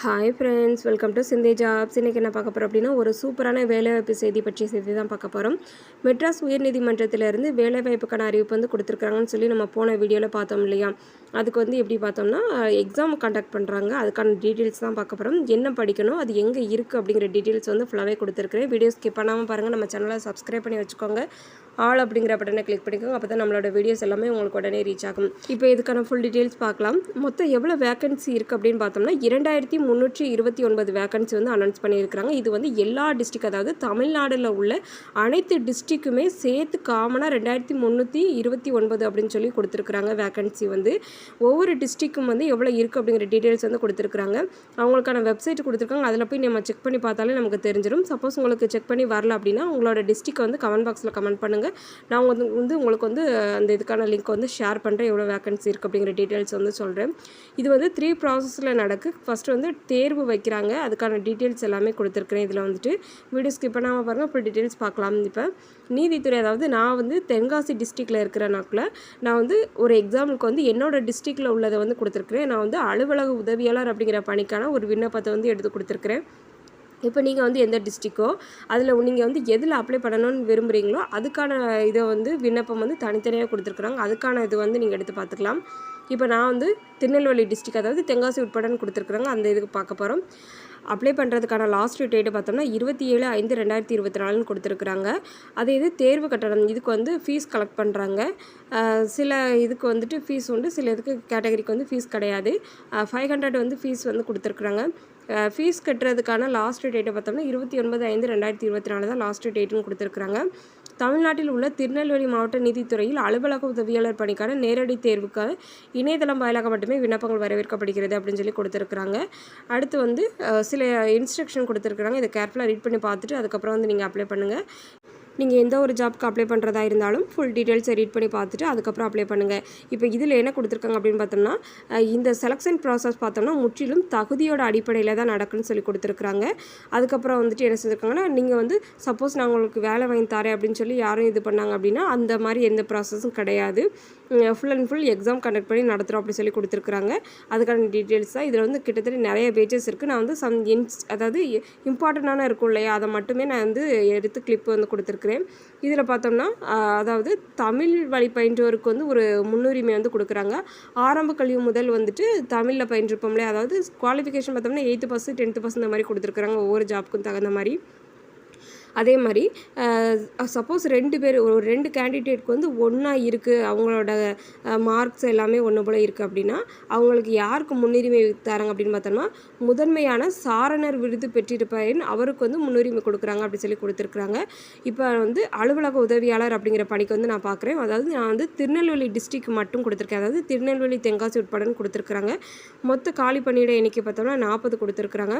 Hi friends, welcome to Shinde jobs. இன்றைக்கி என்ன பார்க்க போகிறோம் அப்படின்னா, ஒரு சூப்பரான வேலைவாய்ப்பு செய்தி பற்றிய செய்தி தான் பார்க்க போகிறோம். மெட்ராஸ் உயர்நீதிமன்றத்திலேருந்து வேலைவாய்ப்புக்கான அறிவிப்பு கொடுத்துருக்காங்கன்னு சொல்லி நம்ம போன வீடியோவில் பார்த்தோம் இல்லையா. அதுக்கு எப்படி பார்த்தோம்னா, எக்ஸாம் கண்டக்ட் பண்ணுறாங்க. அதுக்கான டீட்டெயில்ஸ் தான் பார்க்க போகிறோம். என்ன படிக்கணும், அது எங்கே இருக்குது அப்படிங்கிற டீட்டெயில்ஸ் ஃபுல்லாகவே கொடுத்துருக்குறேன். வீடியோ ஸ்கிப் பண்ணாமல் பாருங்கள். நம்ம சேனலை சப்ஸ்கிரைப் பண்ணி வச்சுக்கோங்க. ஆல் அப்படிங்கிற பட்டனை கிளிக் பண்ணிக்கோங்க. அப்போ தான் நம்மளோட வீடியோஸ் எல்லாமே உங்களுக்கு உடனே ரீச் ஆகும். இப்போ இதுக்கான ஃபுல் டீட்டெயில்ஸ் பார்க்கலாம். மொத்தம் எவ்வளோ வேகன்சி இருக்குது அப்படின்னு பார்த்தோம்னா 2329 வேகன்சி அனௌன்ஸ் பண்ணியிருக்கிறாங்க. இது எல்லா டிஸ்ட்ரிக், அதாவது தமிழ்நாட்டில் உள்ள அனைத்து டிஸ்ட்ரிக்குமே சேர்த்து காமனாக 2329 அப்படின்னு சொல்லி கொடுத்துருக்குறாங்க. வேகன்சி ஒவ்வொரு டிஸ்ட்ரிக்கும் எவ்வளோ இருக்குது அப்படிங்கிற டீட்டெயில்ஸ் கொடுத்துருக்குறாங்க. அவங்களுக்கான வெப்சைட் கொடுத்துருக்காங்க. அதில் போய் நம்ம செக் பண்ணி பார்த்தாலே நமக்கு தெரிஞ்சிடும். சப்போஸ் உங்களுக்கு செக் பண்ணி வரல அப்படின்னா உங்களோட டிஸ்ட்ரிக் கமெண்ட் பாக்ஸில் கமெண்ட் பண்ணுங்கள். நான் உங்களுக்கு அந்த இதுக்கான லிங்க் ஷேர் பண்ணுறேன். எவ்வளோ வேகன்சி இருக்குது அப்படிங்கிற டீட்டெயில்ஸ் சொல்கிறேன். இது 3 ப்ராசஸில் நடக்கு. ஃபஸ்ட்டு தேர்வு வைக்கிறாங்க. அதுக்கான டீட்டெயில்ஸ் எல்லாமே கொடுத்துருக்குறேன். இதில் வீடியோ ஸ்கிப் பண்ணாமல் பாருங்கள். இப்போ டீட்டெயில்ஸ் பார்க்கலாம். இப்போ நீதித்துறை, அதாவது நான் தென்காசி டிஸ்ட்ரிக்டில் இருக்கிற நாக்கில் நான் ஒரு எக்ஸாம்பிளுக்கு என்னோடய டிஸ்ட்ரிக்டில் உள்ளதை கொடுத்துருக்குறேன். நான் அலுவலக உதவியாளர் அப்படிங்கிற பணிக்கான ஒரு விண்ணப்பத்தை எடுத்து கொடுத்துருக்குறேன். இப்போ நீங்கள் எந்த டிஸ்ட்ரிக்கோ அதில் நீங்கள் எதில் அப்ளை பண்ணணும்னு விரும்புகிறீங்களோ அதுக்கான இதை விண்ணப்பம் தனித்தனியாக கொடுத்துருக்குறாங்க. அதுக்கான இது நீங்கள் எடுத்து பார்த்துக்கலாம். இப்போ நான் திருநெல்வேலி டிஸ்ட்ரிக், அதாவது தென்காசி உட்படன்னு கொடுத்துருக்குறாங்க. அந்த இதுக்கு பார்க்க போகிறோம். அப்ளை பண்ணுறதுக்கான லாஸ்ட் டேட்டு பார்த்தோம்னா 27/5/2024 கொடுத்துருக்குறாங்க. அதே இது தேர்வு கட்டணம், இதுக்கு ஃபீஸ் கலெக்ட் பண்ணுறாங்க. சில இதுக்கு ஃபீஸ் உண்டு, சில இதுக்கு கேட்டகரிக்கு ஃபீஸ் கிடையாது. 500 ஃபீஸ் கொடுத்துருக்குறாங்க. ஃபீஸ் கட்டுறதுக்கான லாஸ்ட் டேட்டை பார்த்தோம்னா 29/5/2024 தான் லாஸ்ட் டேட்டுன்னு கொடுத்துருக்குறாங்க. தமிழ்நாட்டில் உள்ள திருநெல்வேலி மாவட்ட நீதித்துறையில் அலுவலக உதவியாளர் பணிக்கான நேரடி தேர்வுக்கான இணையதளம் வாயிலாக மட்டுமே விண்ணப்பங்கள் வரவேற்கப்படுகிறது அப்படின்னு சொல்லி கொடுத்துருக்குறாங்க. அடுத்து சில இன்ஸ்ட்ரக்ஷன் கொடுத்துருக்குறாங்க. இதை கேர்ஃபுல்லாக ரீட் பண்ணி பார்த்துட்டு அதுக்கப்புறம் நீங்கள் அப்ளை பண்ணுங்கள். நீங்கள் எந்த ஒரு ஜாப்க்கு அப்ளை பண்ணுறதா இருந்தாலும் ஃபுல் டீட்டெயில்ஸை ரீட் பண்ணி பார்த்துட்டு அதுக்கப்புறம் அப்ளை பண்ணுங்கள். இப்போ இதில் என்ன கொடுத்துருக்காங்க அப்படின்னு பார்த்தோம்னா, இந்த செலெக்ஷன் ப்ராசஸ் பார்த்தோம்னா முற்றிலும் தகுதியோட அடிப்படையில் தான் நடக்குன்னு சொல்லி கொடுத்துருக்குறாங்க. அதுக்கப்புறம் என்ன செஞ்சுருக்காங்கன்னா, நீங்கள் சப்போஸ் நான் உங்களுக்கு வேலை வாங்கி தரேன் அப்படின்னு சொல்லி யாரும் இது பண்ணாங்க அப்படின்னா அந்த மாதிரி எந்த ப்ராசஸும் கிடையாது. Full and full exam conduct பண்ணி நடத்துகிறோம் அப்படி சொல்லி கொடுத்துருக்குறாங்க. அதுக்கான டீட்டெயில்ஸ் தான் இதில் கிட்டத்தட்ட நிறைய பேஜஸ் இருக்குது. நான் அதாவது இம்பார்ட்டண்ட்டான இருக்கும் இல்லையா, அதை மட்டுமே நான் எடுத்து கிளிப் கொடுத்துருக்குறேன். இதில் பார்த்தோம்னா, அதாவது தமிழ் வழி பயின்றோருக்கு ஒரு முன்னுரிமை கொடுக்குறாங்க. ஆரம்ப கல்வி முதல் தமிழில் பயின்றிருப்போம் இல்லையா, அதாவது குவாலிஃபிகேஷன் பார்த்தோம்னா 8th pass 10th pass இந்த மாதிரி கொடுத்துருக்குறாங்க. ஒவ்வொரு ஜாப்புக்கும் தகுந்த மாதிரி. அதே மாதிரி சப்போஸ் 2 கேண்டிடேட்க்கு ஒன்றா இருக்குது, அவங்களோட மார்க்ஸ் எல்லாமே ஒன்று போல் இருக்குது அப்படின்னா அவங்களுக்கு யாருக்கு முன்னுரிமை தராங்க அப்படின்னு பார்த்தோம்னா, முதன்மையான சாரணர் விருது பெற்றிருப்பேன் அவருக்கு முன்னுரிமை கொடுக்குறாங்க அப்படி சொல்லி கொடுத்துருக்குறாங்க. இப்போ அலுவலக உதவியாளர் அப்படிங்கிற பணிக்கு நான் பார்க்குறேன். அதாவது நான் திருநெல்வேலி டிஸ்ட்ரிக் மட்டும் கொடுத்துருக்கேன். அதாவது திருநெல்வேலி தென்காசி உட்படன்னு கொடுத்துருக்குறாங்க. மொத்த காலி பணியிட எண்ணிக்கை பார்த்தோம்னா 40 கொடுத்துருக்குறாங்க.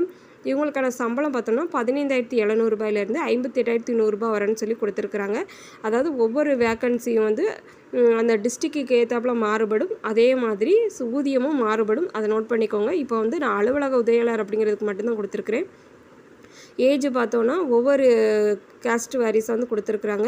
இவங்களுக்கான சம்பளம் பார்த்தோம்னா 15,700 ரூபாயிலேருந்து 58,100 ரூபாய் வரேன்னு சொல்லி கொடுத்துருக்குறாங்க. அதாவது ஒவ்வொரு வேக்கன்சியும் அந்த டிஸ்ட்ரிக்ட்டுக்கு ஏற்றாப்புல மாறுபடும். அதே மாதிரி ஊதியமும் மாறுபடும். அதை நோட் பண்ணிக்கோங்க. இப்போ நான் அலுவலக உதவியாளர் அப்படிங்கிறதுக்கு மட்டும்தான் கொடுத்துருக்குறேன். ஏஜ் பார்த்தோன்னா ஒவ்வொரு கேஸ்ட் வேரிஸ் கொடுத்துருக்குறாங்க.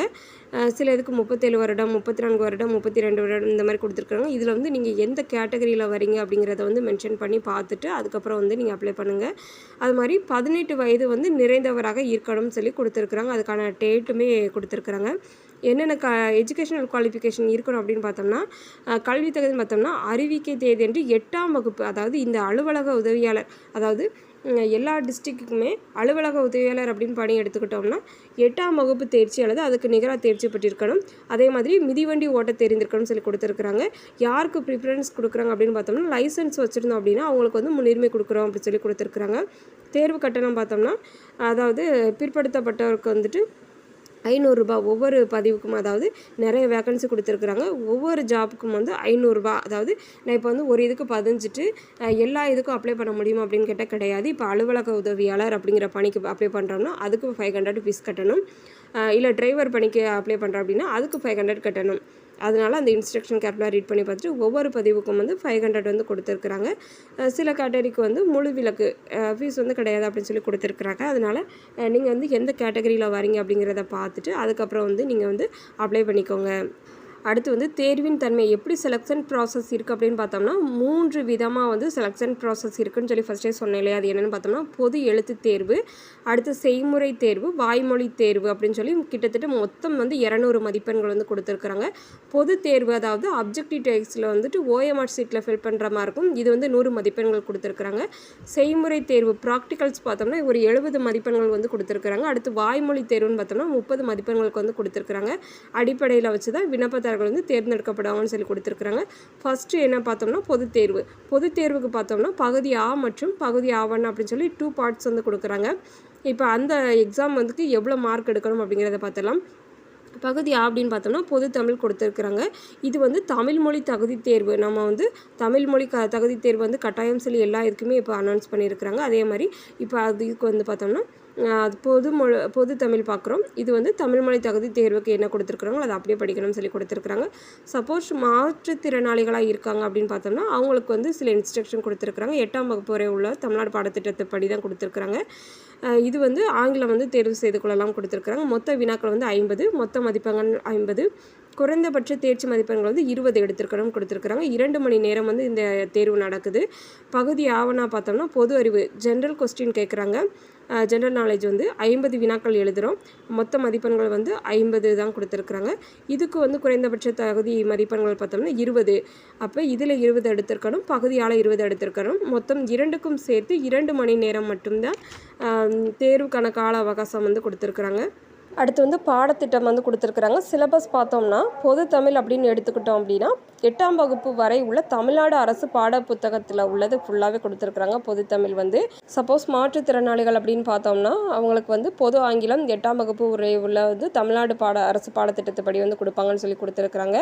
சில இதுக்கு 37 வருடம், 34 வருடம், 32 வருடம் இந்த மாதிரி கொடுத்துருக்குறாங்க. இதில் நீங்கள் எந்த கேட்டகரியில் வரீங்க அப்படிங்கிறத மென்ஷன் பண்ணி பார்த்துட்டு அதுக்கப்புறம் நீங்கள் அப்ளை பண்ணுங்கள். அது மாதிரி 18 வயது நிறைந்தவராக இருக்கணும்னு சொல்லி கொடுத்துருக்குறாங்க. அதுக்கான டேட்டுமே கொடுத்துருக்குறாங்க. என்னென்ன எஜுகேஷனல் குவாலிஃபிகேஷன் இருக்கணும் அப்படின்னு பார்த்தோம்னா, கல்வி தகுதின்னு பார்த்தோம்னா அறிவிக்கை தேதி என்று 8ஆம் வகுப்பு, அதாவது இந்த அலுவலக உதவியாளர், அதாவது எல்லா டிஸ்ட்ரிக்ட்டுக்குமே அலுவலக உதவியாளர் அப்படின்னு பணி எடுத்துக்கிட்டோம்னா 8ஆம் வகுப்பு தேர்ச்சி அல்லது அதுக்கு நிகராக தேர்ச்சி பெற்றிருக்கணும். அதே மாதிரி மிதிவண்டி ஓட்ட தெரிந்திருக்கணும்னு சொல்லி கொடுத்துருக்குறாங்க. யாருக்கு ப்ரிஃபரன்ஸ் கொடுக்குறாங்க அப்படின்னு பார்த்தோம்னா, லைசன்ஸ் வச்சுருந்தோம் அப்படின்னா அவங்களுக்கு முன்னுரிமை கொடுக்குறோம் அப்படின்னு சொல்லி கொடுத்துருக்குறாங்க. தேர்வு கட்டணம் பார்த்தோம்னா, அதாவது பிற்படுத்தப்பட்டவருக்கு 500 ரூபாய் ஒவ்வொரு பதிவுக்கும், அதாவது நிறைய வேக்கன்சி கொடுத்துருக்குறாங்க. ஒவ்வொரு ஜாப்புக்கும் 500 ரூபாய். அதாவது நான் இப்போ ஒரு இதுக்கு 15 எல்லா இதுக்கும் அப்ளை பண்ண முடியுமா அப்படின்னு கேட்டால் கிடையாது. இப்போ அலுவலக உதவியாளர் அப்படிங்கிற பணிக்கு அப்ளை பண்ணுறோம்னா அதுக்கு 500 ஃபீஸ் கட்டணும். இல்லை டிரைவர் பணிக்கு அப்ளை பண்ணுறோம் அப்படின்னா அதுக்கு 500 கட்டணும். அதனால் அந்த இன்ஸ்ட்ரக்ஷன் கேர்ஃபுல்லாக ரீட் பண்ணி பார்த்துட்டு ஒவ்வொரு பதிவுக்கும் 500 கொடுத்துருக்குறாங்க. சில கேட்டகரிக்கு முழு விலக்கு ஃபீஸ் கிடையாது அப்படின்னு சொல்லி கொடுத்துருக்குறாங்க. அதனால் நீங்கள் எந்த கேட்டகரியில் வரீங்க அப்படிங்கிறத பார்த்துட்டு அதுக்கப்புறம் நீங்கள் அப்ளை பண்ணிக்கோங்க. அடுத்து வந்து தேர்வின் தன்மை எப்படி செலெக்ஷன் ப்ராசஸ் இருக்குது அப்படின்னு பார்த்தோம்னா 3 விதமாக வந்து செலெக்ஷன் ப்ராசஸ் இருக்குதுன்னு சொல்லி ஃபஸ்ட்டே சொன்னேன் இல்லையா. அது என்னென்னு பார்த்தோம்னா பொது எழுத்து தேர்வு, அடுத்து செய்முறை தேர்வு, வாய்மொழி தேர்வு அப்படின்னு சொல்லி கிட்டத்தட்ட மொத்தம் வந்து 200 மதிப்பெண்கள் வந்து கொடுத்துருக்குறாங்க. பொது தேர்வு அதாவது அப்ஜெக்டிவ் டெக்ஸ்ட்டில் வந்துட்டு ஓஎம்ஆர் ஷீட்டில் ஃபில் பண்ணுற மாதிரி இருக்கும். இது வந்து 100 மதிப்பெண்கள் கொடுத்துருக்குறாங்க. செய்முறை தேர்வு ப்ராக்டிகல்ஸ் பார்த்தோம்னா ஒரு 70 மதிப்பெண்கள் வந்து கொடுத்துருக்குறாங்க. அடுத்து வாய்மொழி தேர்வுன்னு பார்த்தோம்னா 30 மதிப்பெண்களுக்கு வந்து கொடுத்துருக்குறாங்க. அடிப்படையில் வச்சு தான் விண்ணப்பதாரர்கள் வந்து தேர்ந்தெடுக்கப்படுவாங்கன்னு சொல்லி கொடுத்துருக்குறாங்க. ஃபஸ்ட்டு என்ன பார்த்தோம்னா பொது தேர்வு. பொது தேர்வுக்கு பார்த்தோம்னா பகுதி ஆ மற்றும் பகுதி ஆவன் அப்படின்னு சொல்லி 2 பார்ட்ஸ் வந்து கொடுக்குறாங்க. இப்போ அந்த எக்ஸாம் வந்துட்டு எவ்வளோ மார்க் எடுக்கணும் அப்படிங்கிறத பார்த்துடலாம். பகுதி ஆ அப்படின்னு பார்த்தோம்னா பொது தமிழ் கொடுத்துருக்குறாங்க. இது வந்து தமிழ் மொழி தகுதி தேர்வு. நம்ம வந்து தமிழ் மொழி தகுதி தேர்வு வந்து கட்டாயம் சொல்லி எல்லா இதுக்குமே இப்போ அனௌன்ஸ் பண்ணியிருக்கிறாங்க. அதே மாதிரி இப்போ அதுக்கு வந்து பார்த்தோம்னா பொது தமிழ் பார்க்குறோம். இது வந்து தமிழ் மொழி தகுதி தேர்வுக்கு என்ன கொடுத்துருக்குறாங்களோ அதை அப்படியே படிக்கணும்னு சொல்லி கொடுத்துருக்குறாங்க. சப்போஸ் மாற்றுத்திறனாளிகளாக இருக்காங்க அப்படின்னு பார்த்தோம்னா அவங்களுக்கு வந்து சில இன்ஸ்ட்ரக்ஷன் கொடுத்துருக்குறாங்க. 8ஆம் வகுப்பு வரை உள்ள தமிழ்நாடு பாடத்திட்டத்தை படி தான் கொடுத்துருக்குறாங்க. இது வந்து ஆங்கிலம் வந்து தேர்வு செய்து கொள்ளலாம் கொடுத்துருக்குறாங்க. மொத்த வினாக்கள் வந்து 50, மொத்த மதிப்பெண்கள் 50, குறைந்தபட்ச தேர்ச்சி மதிப்பெண்கள் வந்து 20 எடுத்துருக்கணும்னு கொடுத்துருக்குறாங்க. 2 மணி நேரம் வந்து இந்த தேர்வு நடக்குது. பகுதி ஆவணா பார்த்தோம்னா பொது அறிவு ஜென்ரல் கொஸ்டின் கேட்குறாங்க. ஜென்ரல் நாலேஜ் வந்து 50 வினாக்கள் எழுதுகிறோம். மொத்த மதிப்பெண்கள் வந்து 50 தான் கொடுத்துருக்குறாங்க. இதுக்கு வந்து குறைந்தபட்ச தகுதி மதிப்பெண்கள் பார்த்தோம்னா 20. அப்போ இதில் 20 எடுத்திருக்கணும், பகுதியால் 20 எடுத்திருக்கணும். மொத்தம் 2க்கும் சேர்த்து 2 மணி நேரம் மட்டும்தான் தேர்வுக்கான கால அவகாசம் வந்து கொடுத்துருக்குறாங்க. அடுத்து வந்து பாடத்திட்டம் வந்து கொடுத்துருக்குறாங்க. சிலபஸ் பார்த்தோம்னா பொது தமிழ் அப்படின்னு எடுத்துக்கிட்டோம் அப்படின்னா 8ஆம் வகுப்பு வரை உள்ள தமிழ்நாடு அரசு பாட புத்தகத்தில் உள்ளது ஃபுல்லாகவே கொடுத்துருக்குறாங்க. பொது தமிழ் வந்து சப்போஸ் மாற்றுத்திறனாளிகள் அப்படின்னு பார்த்தோம்னா அவங்களுக்கு வந்து பொது ஆங்கிலம் 8ஆம் வகுப்பு வரை உள்ள வந்து தமிழ்நாடு அரசு பாடத்திட்டத்துப்படி வந்து கொடுப்பாங்கன்னு சொல்லி கொடுத்துருக்குறாங்க.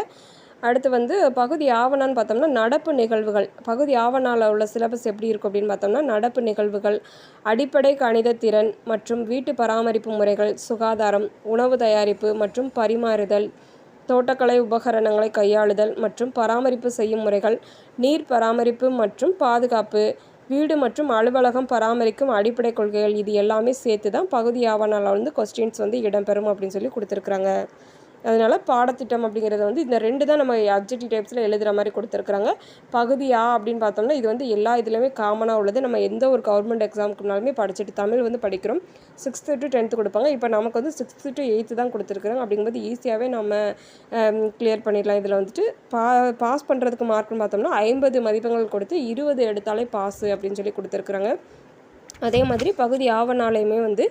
அடுத்து வந்து பகுதி ஆவணான்னு பார்த்தோம்னா நடப்பு நிகழ்வுகள். பகுதி ஆவணாவில் உள்ள சிலபஸ் எப்படி இருக்கும் அப்படின்னு பார்த்தோம்னா நடப்பு நிகழ்வுகள், அடிப்படை கணித திறன் மற்றும் வீட்டு பராமரிப்பு முறைகள், சுகாதாரம், உணவு தயாரிப்பு மற்றும் பரிமாறுதல், தோட்டக்கலை உபகரணங்களை கையாளுதல் மற்றும் பராமரிப்பு செய்யும் முறைகள், நீர் பராமரிப்பு மற்றும் பாதுகாப்பு, வீடு மற்றும் அலுவலகம் பராமரிக்கும் அடிப்படை கொள்கைகள், இது எல்லாமே சேர்த்து தான் பகுதி ஆவணாவில் வந்து கொஸ்டின்ஸ் வந்து இடம்பெறும் அப்படின்னு சொல்லி கொடுத்துருக்குறாங்க. அதனால் பாடத்திட்டம் அப்படிங்கிறது வந்து இந்த 2 தான் நம்ம அப்ஜெக்டிவ் டைப்ஸில் எழுதுகிற மாதிரி கொடுத்துருக்குறாங்க. பகுதி ஆ அப்படின்னு பார்த்தோம்னா இது வந்து எல்லா இதுலையுமே காமனாக உள்ளது. நம்ம எந்த ஒரு கவர்மெண்ட் எக்ஸாமுக்குனாலுமே படிச்சுட்டு தமிழ் வந்து படிக்கிறோம். 6th to 10th கொடுப்பாங்க. இப்போ நமக்கு வந்து 6th to 8th தான் கொடுத்துருக்குறாங்க. அப்படிங்கும்போது ஈஸியாகவே நம்ம கிளியர் பண்ணிடலாம். இதில் வந்துட்டு பாஸ் பண்ணுறதுக்கு மார்க்னு பார்த்தோம்னா 50 மதிப்பெண்கள் கொடுத்து 20 எடுத்தாலே பாஸு அப்படின்னு சொல்லி கொடுத்துருக்குறாங்க. அதே மாதிரி பகுதி ஆவணாலையுமே வந்து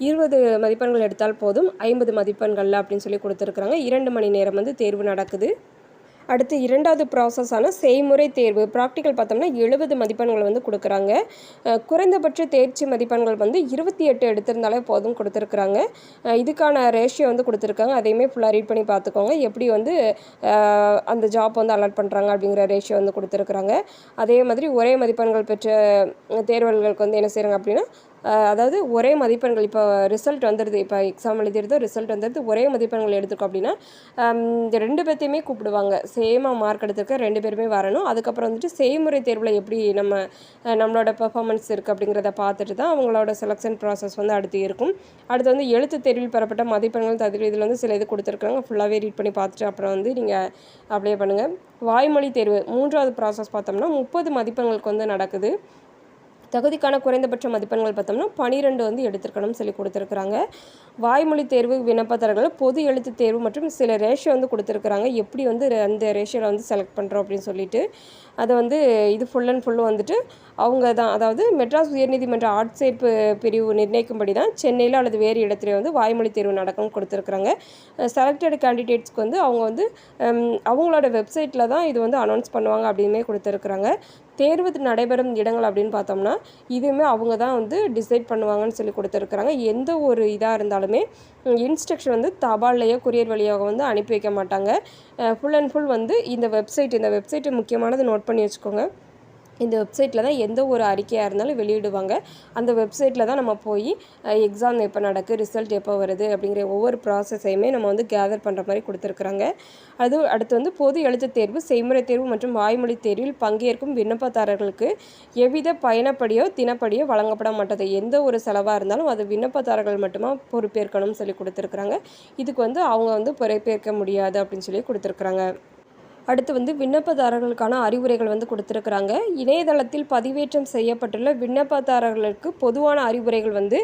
20 மதிப்பெண்கள் எடுத்தால் போதும் 50 மதிப்பெண்கள் அப்படின்னு சொல்லி கொடுத்துருக்குறாங்க. 2 மணி நேரம் வந்து தேர்வு நடக்குது. அடுத்து 2வது ப்ராசஸான செய்முறை தேர்வு ப்ராக்டிக்கல் பார்த்தோம்னா 70 மதிப்பெண்கள் வந்து கொடுக்குறாங்க. குறைந்தபட்ச தேர்ச்சி மதிப்பெண்கள் வந்து 28 எடுத்திருந்தாலே போதும் கொடுத்துருக்குறாங்க. இதுக்கான ரேஷியோ வந்து கொடுத்துருக்காங்க. அதையுமே ஃபுல்லாக ரீட் பண்ணி பார்த்துக்கோங்க. எப்படி வந்து அந்த ஜாப் வந்து அலாட் பண்ணுறாங்க அப்படிங்கிற ரேஷியோ வந்து கொடுத்துருக்குறாங்க. அதே மாதிரி ஒரே மதிப்பெண்கள் பெற்ற தேர்வர்களுக்கு வந்து என்ன செய்கிறாங்க அப்படின்னா அதாவது ஒரே மதிப்பெண்கள் இப்போ ரிசல்ட் வந்துடுது. இப்போ எக்ஸாம் எழுதிடுதோ ரிசல்ட் வந்துடுது, ஒரே மதிப்பெண்கள் எடுத்துக்கோ அப்படின்னா இந்த 2 பேர்த்தையுமே கூப்பிடுவாங்க. சேமாக மார்க் எடுத்துருக்க 2 பேருமே வரணும். அதுக்கப்புறம் வந்துட்டு செய்முறை தேர்வில் எப்படி நம்மளோட பெர்ஃபார்மன்ஸ் இருக்குது அப்படிங்கிறத பார்த்துட்டு தான் அவங்களோட செலெக்ஷன் ப்ராசஸ் வந்து அடுத்து இருக்கும். அடுத்து வந்து எழுத்து தேர்வில் பெறப்பட்ட மதிப்பெண்கள் தகுதி இதில் வந்து சில இது கொடுத்துருக்குறாங்க. ஃபுல்லாகவே ரீட் பண்ணி பார்த்துட்டு அப்புறம் வந்து நீங்கள் அப்ளை பண்ணுங்கள். வாய்மொழி தேர்வு 3வது ப்ராசஸ் பார்த்தோம்னா 30 மதிப்பெண்களுக்கு வந்து நடக்குது. தகுதிக்கான குறைந்தபட்ச மதிப்பெண்கள் பார்த்தோம்னா 12 வந்து எடுத்துருக்கணும்னு சொல்லி கொடுத்துருக்குறாங்க. வாய்மொழி தேர்வு விண்ணப்பதாரர்கள் பொது எழுத்து தேர்வு மற்றும் சில ரேஷியோ வந்து கொடுத்துருக்குறாங்க. எப்படி வந்து அந்த ரேஷியோவில் வந்து செலக்ட் பண்ணுறோம் அப்படின்னு சொல்லிட்டு அதை வந்து இது ஃபுல் அண்ட் ஃபுல்லும் வந்துட்டு அவங்க தான், அதாவது மெட்ராஸ் உயர்நீதிமன்ற ஆட்சேர்ப்பு பிரிவு நிர்ணயிக்கும்படி தான் சென்னையில் அல்லது வேறு இடத்துல வந்து வாய்மொழி தேர்வு நடக்கும்னு கொடுத்துருக்குறாங்க. செலக்டட் கேண்டிடேட்ஸ்க்கு வந்து அவங்க வந்து அவங்களோட வெப்சைட்டில் தான் இது வந்து அனௌன்ஸ் பண்ணுவாங்க அப்படின்னே கொடுத்துருக்குறாங்க. தேர்வு நடைபெறும் இடங்கள் அப்படின்னு பார்த்தோம்னா இதுவுமே அவங்க தான் வந்து டிசைட் பண்ணுவாங்கன்னு சொல்லி கொடுத்துருக்குறாங்க. எந்த ஒரு இதாக இருந்தாலுமே இன்ஸ்ட்ரக்ஷன் வந்து தபால்லையோ கொரியர் வழியாக வந்து அனுப்பி வைக்க மாட்டாங்க. ஃபுல் அண்ட் ஃபுல் வந்து இந்த வெப்சைட்டு முக்கியமானது நோட் பண்ணி வச்சுக்கோங்க. இந்த வெப்சைட்டில் தான் எந்த ஒரு அறிக்கையாக இருந்தாலும் வெளியிடுவாங்க. அந்த வெப்சைட்டில் தான் நம்ம போய் எக்ஸாம் எப்போ நடக்குது, ரிசல்ட் எப்போ வருது அப்படிங்கிற ஒவ்வொரு ப்ராசஸையுமே நம்ம வந்து கேதர் பண்ணுற மாதிரி கொடுத்துருக்குறாங்க. அடுத்து வந்து பொது எழுத்துத் தேர்வு, செய்முறை தேர்வு மற்றும் வாய்மொழி தேர்வில் பங்கேற்கும் விண்ணப்பதாரர்களுக்கு எவ்வித பயணப்படியோ தினப்படியோ வழங்கப்பட மாட்டது. எந்த ஒரு செலவாக இருந்தாலும் அது விண்ணப்பதாரர்கள் மட்டுமா பொறுப்பேற்கணும்னு சொல்லி கொடுத்துருக்குறாங்க. இதுக்கு வந்து அவங்க வந்து பொறுப்பேற்க முடியாது அப்படின்னு சொல்லி கொடுத்துருக்குறாங்க. அடுத்து வந்து விண்ணப்பதாரர்களுக்கான அறிவுரைகள் வந்து கொடுத்துருக்குறாங்க. இணையதளத்தில் பதிவேற்றம் செய்யப்பட்டுள்ள விண்ணப்பதாரர்களுக்கு பொதுவான அறிவுரைகள் வந்து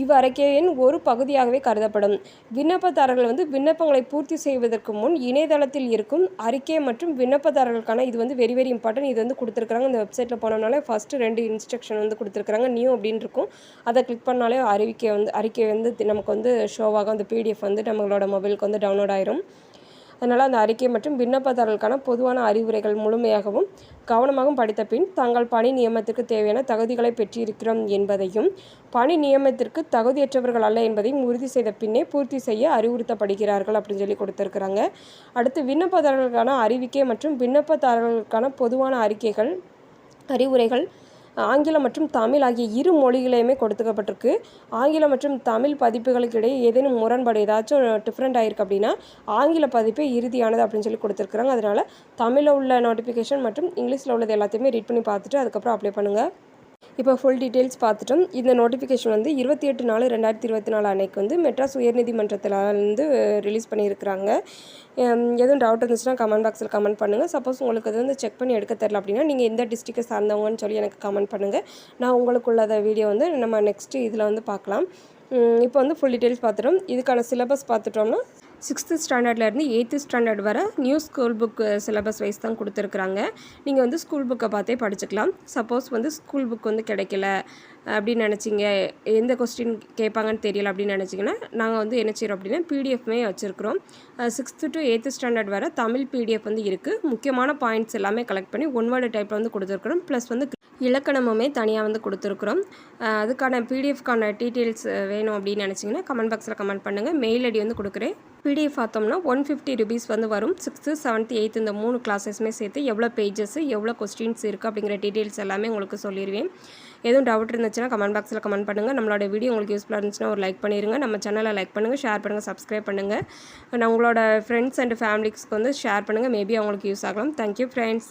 இவ்வறிக்கையின் ஒரு பகுதியாகவே கருதப்படும். விண்ணப்பதாரர்கள் வந்து விண்ணப்பங்களை பூர்த்தி செய்வதற்கு முன் இணையதளத்தில் இருக்கும் அறிக்கை மற்றும் விண்ணப்பதாரர்களுக்கான இது வந்து வெரி வெரி இம்பார்ட்டன்ட். இது வந்து கொடுத்துருக்குறாங்க. இந்த வெப்சைட்டில் போனோம்னாலே ஃபஸ்ட்டு 2 இன்ஸ்ட்ரக்ஷன் வந்து கொடுத்துருக்குறாங்க. நியூ அப்படின்னு இருக்கும். அதை கிளிக் பண்ணாலே அறிக்கை வந்து நமக்கு வந்து ஷோவாகும். அந்த பிடிஎஃப் வந்து நம்மளோட மொபைலுக்கு வந்து டவுன்லோட் ஆயிரும். அதனால் அந்த அறிக்கை மற்றும் விண்ணப்பதாரர்களுக்கான பொதுவான அறிவுரைகள் முழுமையாகவும் கவனமாகவும் படித்த பின் தங்கள் பணி நியமனத்திற்கு தேவையான தகுதிகளை பெற்றிருக்கிறோம் என்பதையும் பணி நியமனத்திற்கு தகுதியற்றவர்கள் அல்ல என்பதையும் உறுதி செய்த பின்னே பூர்த்தி செய்ய அறிவுறுத்தப்படுகிறார்கள் அப்படின்னு சொல்லி கொடுத்துருக்குறாங்க. அடுத்து விண்ணப்பதாரர்களுக்கான அறிவிக்கை மற்றும் விண்ணப்பதாரர்களுக்கான பொதுவான அறிவுரைகள் ஆங்கிலம் மற்றும் தமிழ் ஆகிய இரு மொழிகளையுமே கொடுத்துக்கப்பட்டிருக்கு. ஆங்கிலம் மற்றும் தமிழ் பதிப்புகளுக்கு இடையே ஏதேனும் முரண்பாடு ஏதாச்சும் டிஃப்ரெண்ட் ஆகிருக்கு அப்படின்னா ஆங்கில பதிப்பே இறுதியானது அப்படின்னு சொல்லி கொடுத்துருக்குறாங்க. அதனால் தமிழில் உள்ள நோட்டிஃபிகேஷன் மற்றும் இங்கிலீஷில் உள்ளது எல்லாத்தையுமே ரீட் பண்ணி பார்த்துட்டு அதுக்கப்புறம் அப்ளை பண்ணுங்கள். இப்போ ஃபுல் டீட்டெயில்ஸ் பார்த்துட்டோம். இந்த நோட்டிஃபிகேஷன் வந்து 28/4/2024 அன்னைக்கு வந்து மெட்ராஸ் உயர்நீதிமன்றத்தில் வந்து ரிலீஸ் பண்ணியிருக்கிறாங்க. எதுவும் டவுட் இருந்துச்சுன்னா கமெண்ட் பாக்ஸில் கமெண்ட் பண்ணுங்கள். சப்போஸ் உங்களுக்கு அது வந்து செக் பண்ணி எடுக்க தெரில அப்படின்னா நீங்கள் எந்த டிஸ்ட்ரிக்டை சார்ந்தவங்கன்னு சொல்லி எனக்கு கமெண்ட் பண்ணுங்கள். நான் உங்களுக்குள்ளத வீடியோ வந்து நம்ம நெக்ஸ்ட்டு இதில் வந்து பார்க்கலாம். இப்போ வந்து ஃபுல் டீட்டெயில்ஸ் பார்த்துட்டோம். இதுக்கான சிலபஸ் பார்த்துட்டோம்னா 6th ஸ்டாண்டர்ட்லேருந்து 8th ஸ்டாண்டர்ட் வர new school book syllabus wise தான் கொடுத்துருக்குறாங்க. நீங்கள் வந்து ஸ்கூல் புக்கை பார்த்தே படிச்சுக்கலாம். சப்போஸ் வந்து ஸ்கூல் புக் வந்து கிடைக்கல அப்படின்னு நினச்சிங்க, எந்த கொஸ்டின் கேட்பாங்கன்னு தெரியல அப்படின்னு நினச்சிங்கன்னா நாங்கள் வந்து என்ன செய்கிறோம் அப்படின்னா பிடிஎஃப்மே வச்சுருக்கிறோம். 6th to 8th ஸ்டாண்டர்ட் வர தமிழ் பிடிஎஃப் வந்து இருக்குது. முக்கியமான பாயிண்ட்ஸ் எல்லாமே கலெக்ட் பண்ணி ஒன் வேர்டு டைப்பில் வந்து கொடுத்துருக்குறோம். ப்ளஸ் வந்து இலக்கணமுமே தனியாக வந்து கொடுத்துருக்குறோம். அதுக்கான பிடிஎஃப்கான டீட்டெயில்ஸ் வேணும் அப்படின்னு நினச்சிங்கன்னா கமெண்ட் பாக்ஸில் கமெண்ட் பண்ணுங்கள். மெயில் ஐடி வந்து கொடுக்குறேன். பிடிஎஃப் பார்த்தோம்னா 150 rupees வந்து வரும். 6th, 7th, 8th இந்த 3 கிளாஸஸுமே சேர்த்து எவ்வளோ பேஜஸ் எவ்வளோ கொஸ்டின்ஸ் இருக்குது அப்படிங்கிற டீட்டெயில்ஸ் எல்லாமே உங்களுக்கு சொல்லிடுவேன். எதுவும் டவுட் இருந்துச்சுன்னா கமெண்ட் பாக்ஸில் கமெண்ட் பண்ணுங்கள். நம்மளோட வீடியோ உங்களுக்கு யூஸ்ஃபுல்லாக இருந்துச்சுன்னா ஒரு லைக் பண்ணிடுங்க. நம்ம சேனலை லைக் பண்ணுங்கள், ஷேர் பண்ணுங்கள், சப்ஸ்கிரைப் பண்ணுங்கள். உங்களோட ஃப்ரெண்ட்ஸ் அண்ட் ஃபேமிலிஸ்க்கு வந்து ஷேர் பண்ணுங்கள். மேபி அவங்களுக்கு யூஸ் ஆகலாம். Thank you friends.